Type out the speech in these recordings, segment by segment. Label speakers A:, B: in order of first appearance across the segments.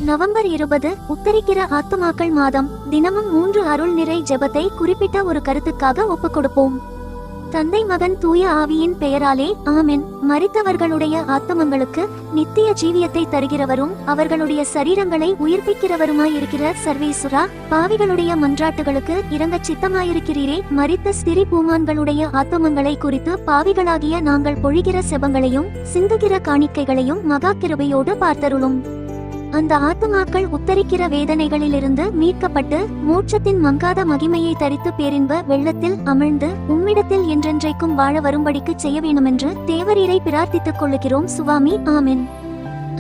A: November 20 உத்தரிக்கிற ஆத்துமாக்கள் மாதம். தினமும் 3 அருள் நிறை ஜெபத்தை குறிப்பிட்ட ஒரு கருத்துக்காக ஒப்புக்கொடுப்போம். தந்தை மகன் தூய ஆவியின் பெயராலே ஆமென். மரித்தவர்களுடைய ஆத்துமங்களுக்கு நித்திய ஜீவியத்தை தருகிறவரும் அவர்களுடைய சரீரங்களை உயிர்ப்பிக்கிறவருமாயிருக்கிற சர்வேசுரா, பாவிகளுடைய மன்றாட்டுகளுக்கு இறங்கச் சித்தமாயிருக்கிறீரே. மரித்த ஸ்திரீ பூமான்களுடைய ஆத்துமங்களை குறித்து பாவிகளாகிய நாங்கள் பொழிகிற செபங்களையும் சிந்துகிற காணிக்கைகளையும் மகா கிருபையோடு பார்த்தருளும். அந்த ஆத்துமாக்கள் உத்தரிக்கிற வேதனைகளிலிருந்து மீட்கப்பட்டு மோட்சத்தின் மங்காத மகிமையை தரித்து பேரின்ப வெள்ளத்தில் அமிழ்ந்து உம்மிடத்தில் என்றென்றைக்கும் வாழ வரும்படிக்கு செய்ய வேண்டுமென்று தேவரீரை பிரார்த்தித்துக் கொள்ளுகிறோம் சுவாமி. ஆமென்.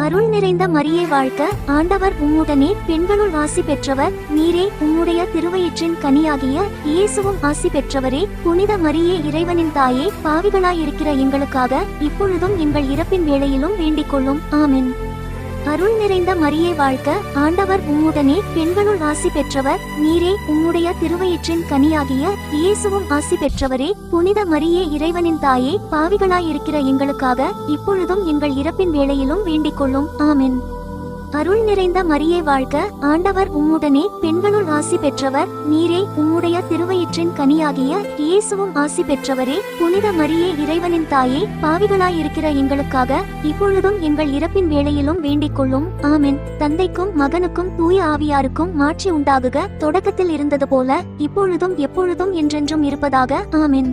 A: அருள் நிறைந்த மரியே வாழ்க, ஆண்டவர் உம்முடனே, பெண்களுள் ஆசி பெற்றவர் நீரே. உம்முடைய திருவயிற்றின் கனியாகிய இயேசுவும் ஆசி பெற்றவரே. புனித மரியே, இறைவனின் தாயே, பாவிகளாயிருக்கிற எங்களுக்காக இப்பொழுதும் எங்கள் இறப்பின் வேளையிலும் வேண்டிக் கொள்ளும். ஆமென். அருள் நிறைந்த மரியே வாழ்க, ஆண்டவர் உம்முடனே, பெண்களுள் ஆசி பெற்றவர் நீரே. உம்முடைய திருவயிற்றின் கனியாகிய இயேசுவும் ஆசி பெற்றவரே. புனித மரியே, இறைவனின் தாயே, பாவிகளாயிருக்கிற எங்களுக்காக இப்பொழுதும் எங்கள் இறப்பின் வேளையிலும் வேண்டிக் கொள்ளும். ஆமென். அருள் நிறைந்த மரியே வாழ்க, ஆண்டவர் உம்முடனே, பெண்களுள் ஆசி பெற்றவர் நீரே. உம்முடைய திருவயிற்றின் கனியாகிய இயேசுவும் ஆசி பெற்றவரே. புனித மரியே, இறைவனின் தாயே, பாவிகளாயிருக்கிற எங்களுக்காக இப்பொழுதும் எங்கள் இறப்பின் வேளையிலும் வேண்டிக் கொள்ளும். ஆமென். தந்தைக்கும் மகனுக்கும் தூய ஆவியாருக்கும் மாட்சி உண்டாகுக, தொடக்கத்தில் இருந்தது போல இப்பொழுதும் எப்பொழுதும் என்றென்றும் இருப்பதாக. ஆமென்.